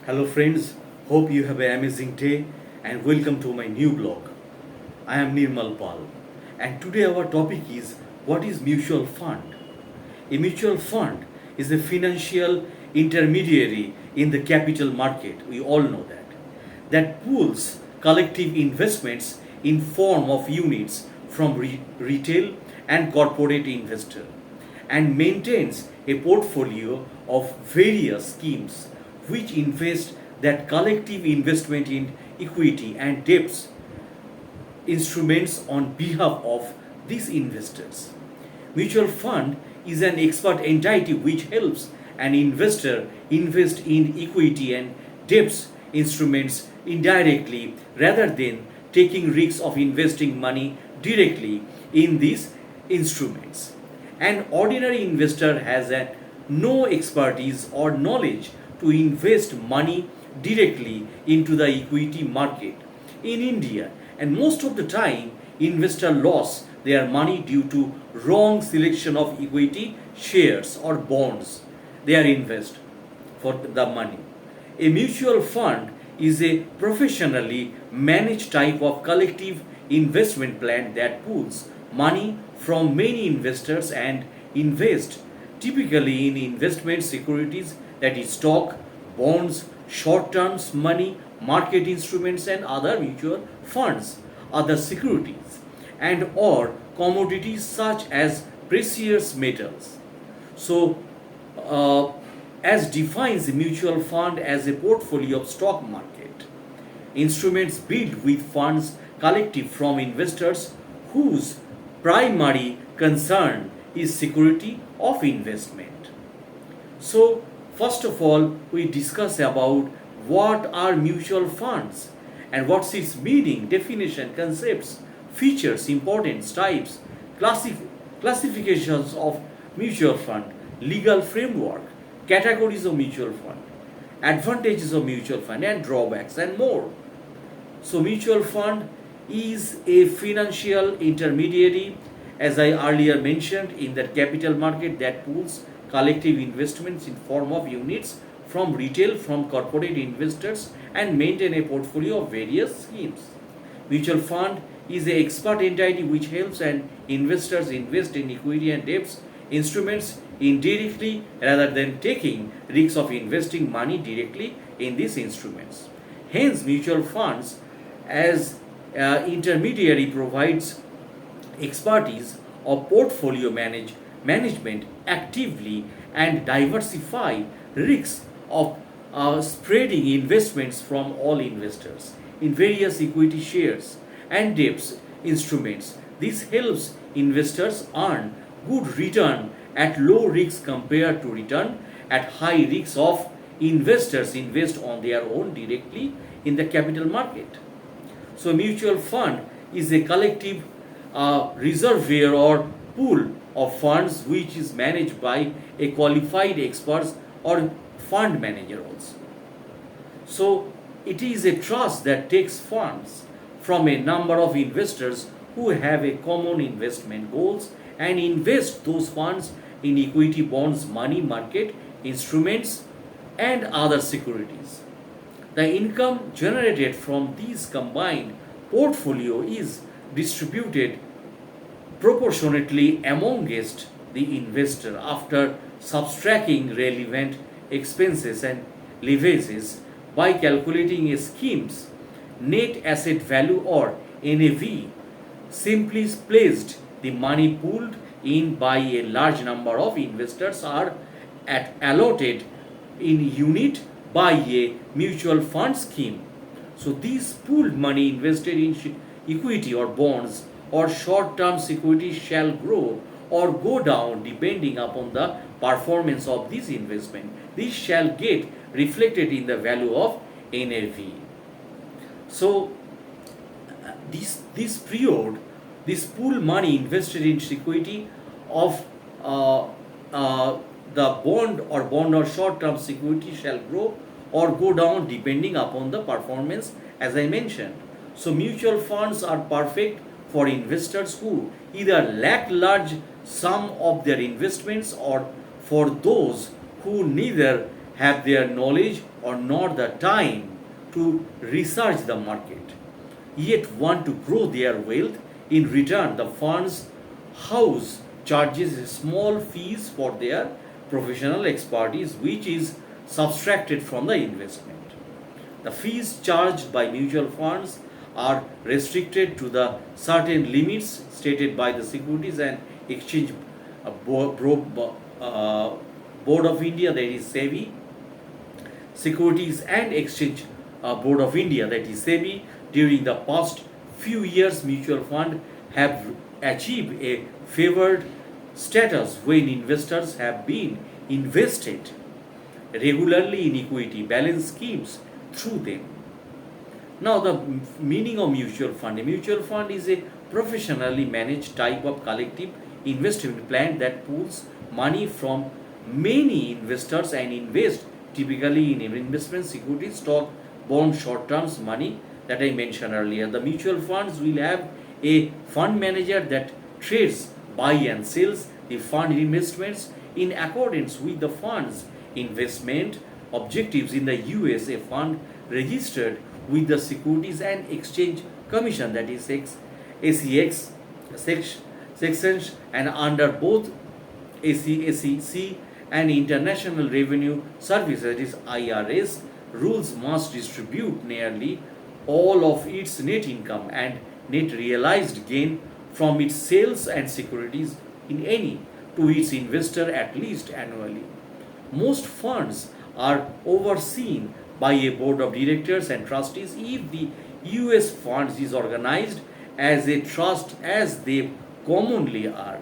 Hello friends, hope you have an amazing day and welcome to my new blog. I am NirmalPaul and today our topic is what is mutual fund? A mutual fund is a financial intermediary in the capital market. We all know that pools collective investments in form of units from retail and corporate investor and maintains a portfolio of various schemes which invest that collective investment in equity and debts instruments on behalf of these investors. Mutual fund is an expert entity which helps an investor invest in equity and debts instruments indirectly rather than taking risks of investing money directly in these instruments. An ordinary investor has no expertise or knowledge to invest money directly into the equity market in India, and most of the time investor lost their money due to wrong selection of equity shares or bonds they are invest for the money. A mutual fund is a professionally managed type of collective investment plan that pools money from many investors and invest typically in investment securities, that is stock, bonds, short term money, market instruments and other mutual funds, other securities and or commodities such as precious metals. So as defines a mutual fund as a portfolio of stock market instruments built with funds collected from investors whose primary concern is security of investment. So first of all, we discuss about what are mutual funds and what's its meaning, definition, concepts, features, importance, types, classifications of mutual fund, legal framework, categories of mutual fund, advantages of mutual fund and drawbacks and more. So mutual fund is a financial intermediary, as I earlier mentioned, in the capital market that pools collective investments in form of units from retail, from corporate investors and maintain a portfolio of various schemes. Mutual fund is an expert entity which helps and investors invest in equity and debts instruments indirectly rather than taking risks of investing money directly in these instruments. Hence, mutual funds as intermediary provides expertise of portfolio management actively and diversify risks of spreading investments from all investors in various equity shares and debts instruments. This helps investors earn good return at low risk compared to return at high risk of investors invest on their own directly in the capital market. So mutual fund is a collective reservoir or pool of funds which is managed by a qualified expert or fund manager also. So it is a trust that takes funds from a number of investors who have a common investment goals and invest those funds in equity, bonds, money market instruments and other securities. The income generated from these combined portfolio is distributed proportionately amongst the investor after subtracting relevant expenses and levies by calculating a scheme's net asset value or NAV. Simply placed, the money pooled in by a large number of investors are allotted in unit by a mutual fund scheme. So these pooled money invested in equity or bonds or short-term securities shall grow or go down depending upon the performance of this investment. This shall get reflected in the value of NAV. So this period, this pool money invested in security of the bond or short-term security shall grow or go down depending upon the performance, as I mentioned. So mutual funds are perfect for investors who either lack large sum of their investments or for those who neither have their knowledge or not the time to research the market, yet want to grow their wealth. In return, the fund's house charges small fees for their professional expertise, which is subtracted from the investment. The fees charged by mutual funds are restricted to the certain limits stated by the Securities and Exchange Board of India, that is SEBI, Securities and Exchange Board of India, that is SEBI. During the past few years, mutual funds have achieved a favored status when investors have been invested regularly in equity balance schemes through them. Now, the meaning of mutual fund. A mutual fund is a professionally managed type of collective investment plan that pools money from many investors and invest typically in investment securities, stock, bond, short terms money that I mentioned earlier. The mutual funds will have a fund manager that trades, buy and sells the fund investments in accordance with the fund's investment objectives. In the US, a fund registered with the Securities and Exchange Commission, that is SEX sections, and under both SEC and International Revenue Service, that is IRS, rules must distribute nearly all of its net income and net realized gain from its sales and securities in any to its investor at least annually. Most funds are overseen by a board of directors and trustees. If the US funds is organized as a trust, as they commonly are,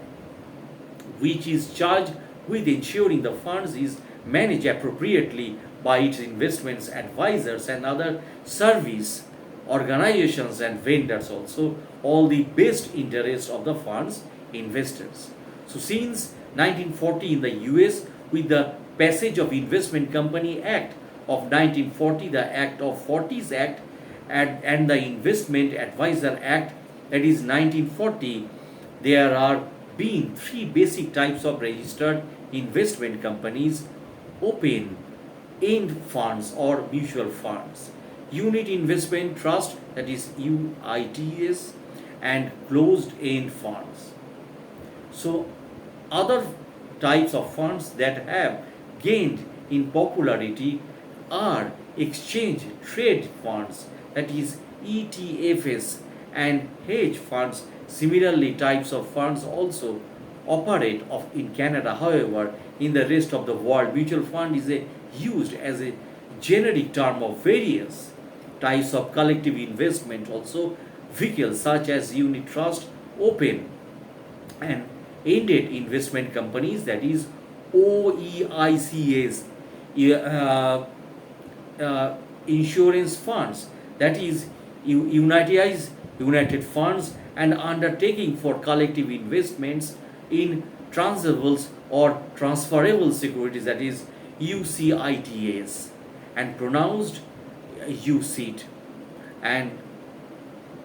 which is charged with ensuring the funds is managed appropriately by its investments advisors and other service organizations and vendors, also all the best interest of the fund's investors. So since 1940 in the US, with the passage of Investment Company Act of 1940, the Act of 40s Act, and the Investment Advisor Act, that is 1940, there are being three basic types of registered investment companies: open end funds or mutual funds, unit investment trust, that is UITs, and closed end funds. So other types of funds that have gained in popularity are exchange trade funds, that is ETFs, and hedge funds. Similarly, types of funds also operate in Canada. However, in the rest of the world, mutual fund is used as a generic term of various types of collective investment, also vehicles such as unit trust, open and ended investment companies, that is OEICs, insurance funds, that is United Funds, and undertaking for collective investments in transables or transferable securities, that is UCITS, and pronounced UCIT, and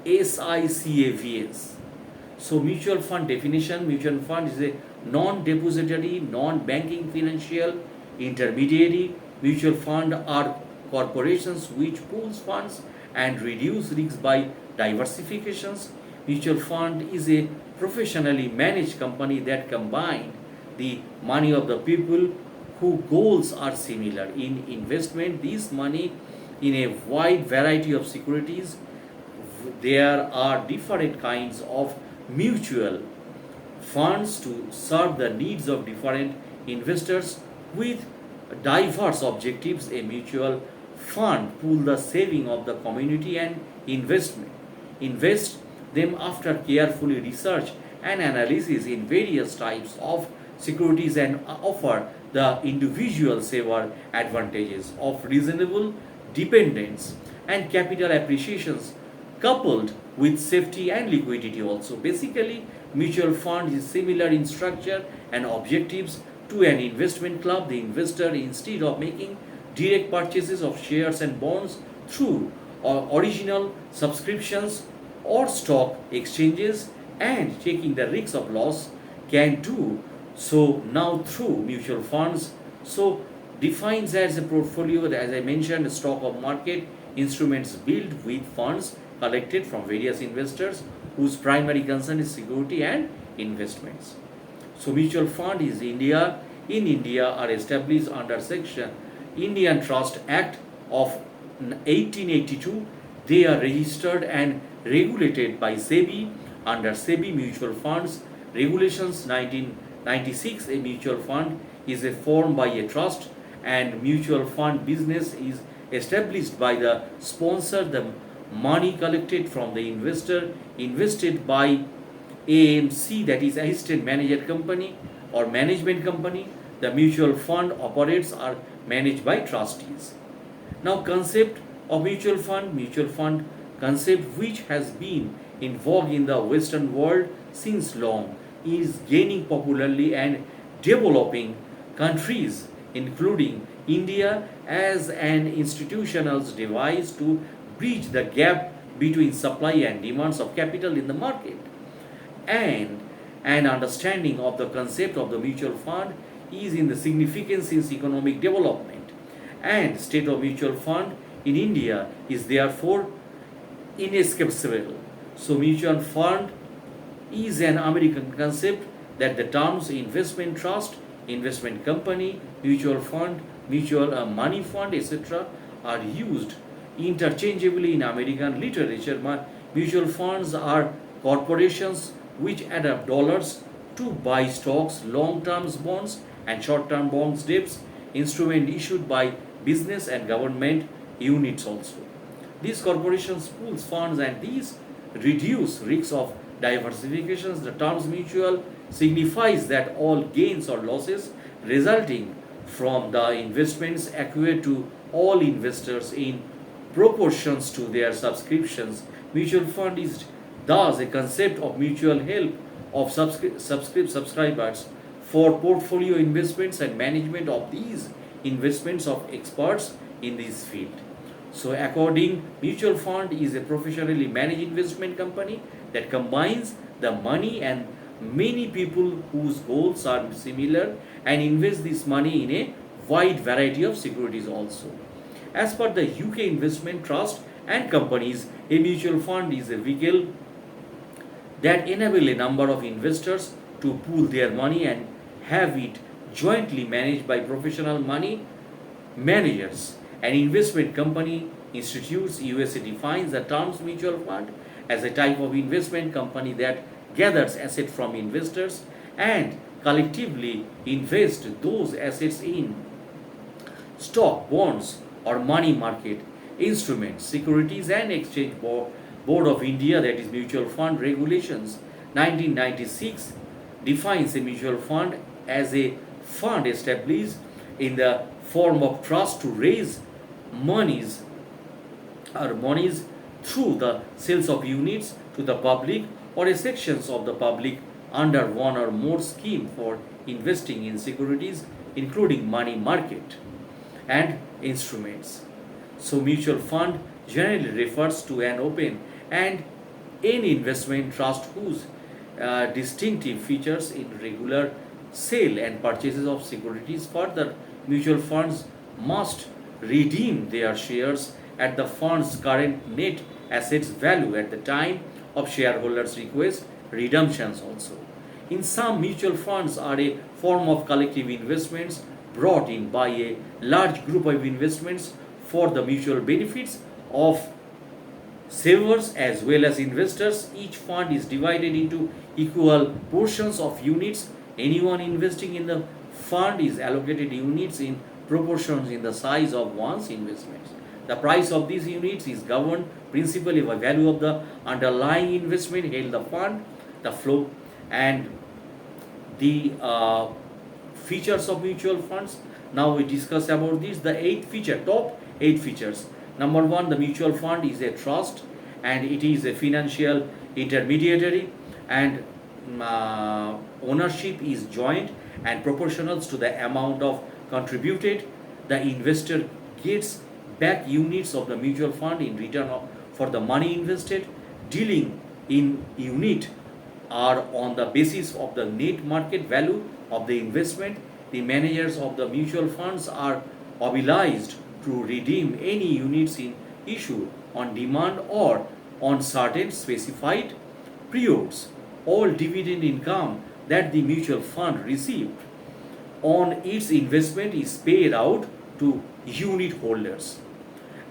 SICAVs. So mutual fund definition: mutual fund is a non-depository, non-banking financial intermediary. Mutual fund are corporations which pools funds and reduce risks by diversifications. Mutual fund is a professionally managed company that combine the money of the people whose goals are similar in investment this money in a wide variety of securities. There are different kinds of mutual funds to serve the needs of different investors with diverse objectives. A mutual fund pool the saving of the community and invest them after carefully research and analysis in various types of securities, and offer the individual saver advantages of reasonable dependence and capital appreciations coupled with safety and liquidity also. Basically, mutual fund is similar in structure and objectives to an investment club. The investor, instead of making direct purchases of shares and bonds through original subscriptions or stock exchanges and taking the risk of loss, can do so now through mutual funds. So defines as a portfolio, as I mentioned, a stock of market instruments built with funds collected from various investors whose primary concern is security and investments. So mutual fund is in India are established under section Indian Trust Act of 1882. They are registered and regulated by SEBI under SEBI Mutual Funds Regulations 1996. A mutual fund is a form by a trust, and mutual fund business is established by the sponsor. The money collected from the investor invested by AMC, that is assistant manager company or management company. The mutual fund operates are managed by trustees. Now, concept of mutual fund concept, which has been in vogue in the Western world since long, is gaining popularity and developing countries, including India, as an institutional device to bridge the gap between supply and demands of capital in the market. And an understanding of the concept of the mutual fund is in the significance in economic development, and state of mutual fund in India is therefore inescapable. So mutual fund is an American concept that the terms investment trust, investment company, mutual fund, mutual money fund, etc. are used interchangeably in American literature. Mutual funds are corporations which adapt dollars to buy stocks, long-term bonds, and short-term bonds, debts, instrument issued by business and government units also. These corporations pools funds and these reduce risks of diversifications. The terms mutual signifies that all gains or losses resulting from the investments accrue to all investors in proportions to their subscriptions. Mutual fund is thus a concept of mutual help of subscribers for portfolio investments and management of these investments of experts in this field. So according, mutual fund is a professionally managed investment company that combines the money and many people whose goals are similar and invest this money in a wide variety of securities also. As per the UK Investment Trust and Companies, a mutual fund is a vehicle that enable a number of investors to pool their money and have it jointly managed by professional money managers. An investment company institutes USA defines the terms mutual fund as a type of investment company that gathers assets from investors and collectively invest those assets in stock, bonds, or money market instruments. Securities and Exchange Board of India, that is Mutual Fund Regulations 1996, defines a mutual fund as a fund established in the form of trust to raise monies through the sales of units to the public or a sections of the public under one or more scheme for investing in securities, including money market and instruments. So mutual fund generally refers to an open and any investment trust whose distinctive features in regular sale and purchases of securities. Further, mutual funds must redeem their shares at the fund's current net assets value at the time of shareholders' request redemptions also. In some, mutual funds are a form of collective investments brought in by a large group of investments for the mutual benefits of savers as well as investors. Each fund is divided into equal portions of units. Anyone investing in the fund is allocated units in proportions in the size of one's investments. The price of these units is governed principally by value of the underlying investment held the fund, the flow, and the features of mutual funds. Now we discuss about this. The top 8 features. Number 1, the mutual fund is a trust and it is a financial intermediary, and ownership is joint and proportional to the amount of contributed. The investor gets back units of the mutual fund in return for the money invested. Dealing in unit are on the basis of the net market value of the investment. the managers of the mutual funds are obliged to redeem any units in issue on demand or on certain specified periods. All dividend income that the mutual fund received on its investment is paid out to unit holders.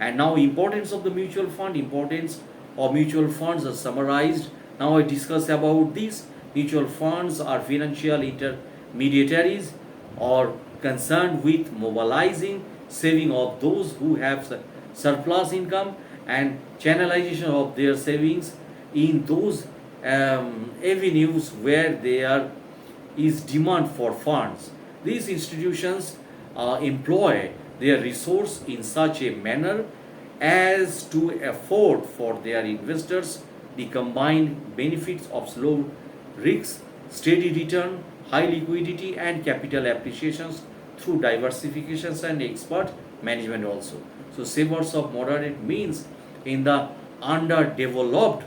And now importance of the mutual fund, importance of mutual funds are summarized. Now I discuss about this. Mutual funds are financial intermediaries or concerned with mobilizing saving of those who have surplus income and channelization of their savings in those avenues where there is demand for funds. These institutions employ their resource in such a manner as to afford for their investors the combined benefits of slow risk, steady return, high liquidity, and capital appreciations through diversifications and expert management also. So savers of moderate means in the underdeveloped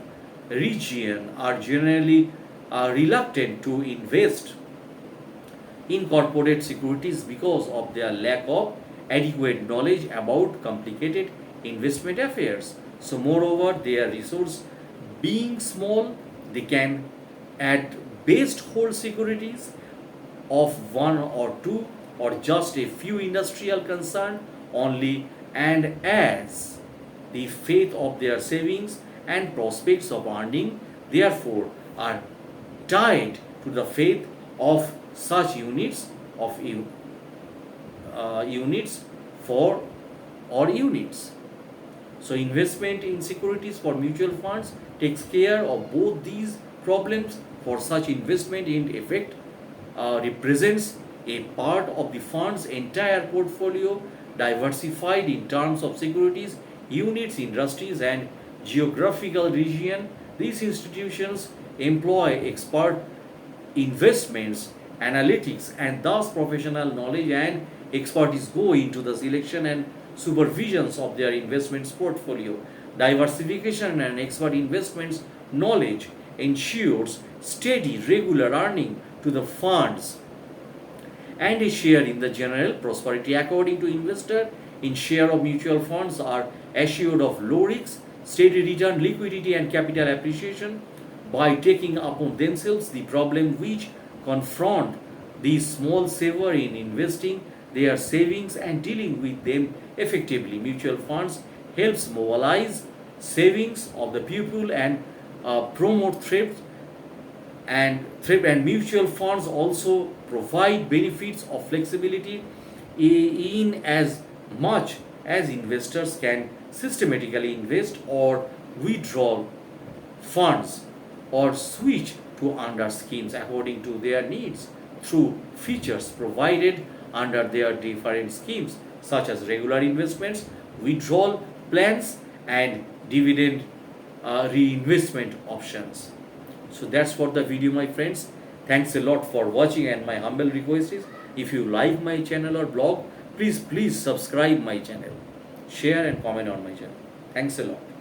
region are generally reluctant to invest in corporate securities because of their lack of adequate knowledge about complicated investment affairs. So moreover, their resource being small, they can at best hold securities of one or two or just a few industrial concern only, and as the faith of their savings and prospects of earning therefore are tied to the faith of such units of units for or units. So investment in securities for mutual funds takes care of both these problems. For such investment in effect represents a part of the fund's entire portfolio diversified in terms of securities, units, industries, and geographical region. These institutions employ expert investments, analytics, and thus professional knowledge and expertise go into the selection and supervisions of their investments portfolio. Diversification and expert investments knowledge ensures steady, regular earning to the funds and a share in the general prosperity. According to investor, in share of mutual funds are assured of low risk, steady return, liquidity, and capital appreciation by taking upon themselves the problem which confront the small saver in investing their savings and dealing with them effectively. Mutual funds helps mobilize savings of the people and promote thrift and mutual funds also provide benefits of flexibility in as much as investors can systematically invest or withdraw funds or switch to under schemes according to their needs through features provided under their different schemes such as regular investments, withdrawal plans, and dividend reinvestment options. So that's for the video, my friends. Thanks a lot for watching, and my humble request is if you like my channel or blog, please subscribe my channel, share and comment on my channel. Thanks a lot.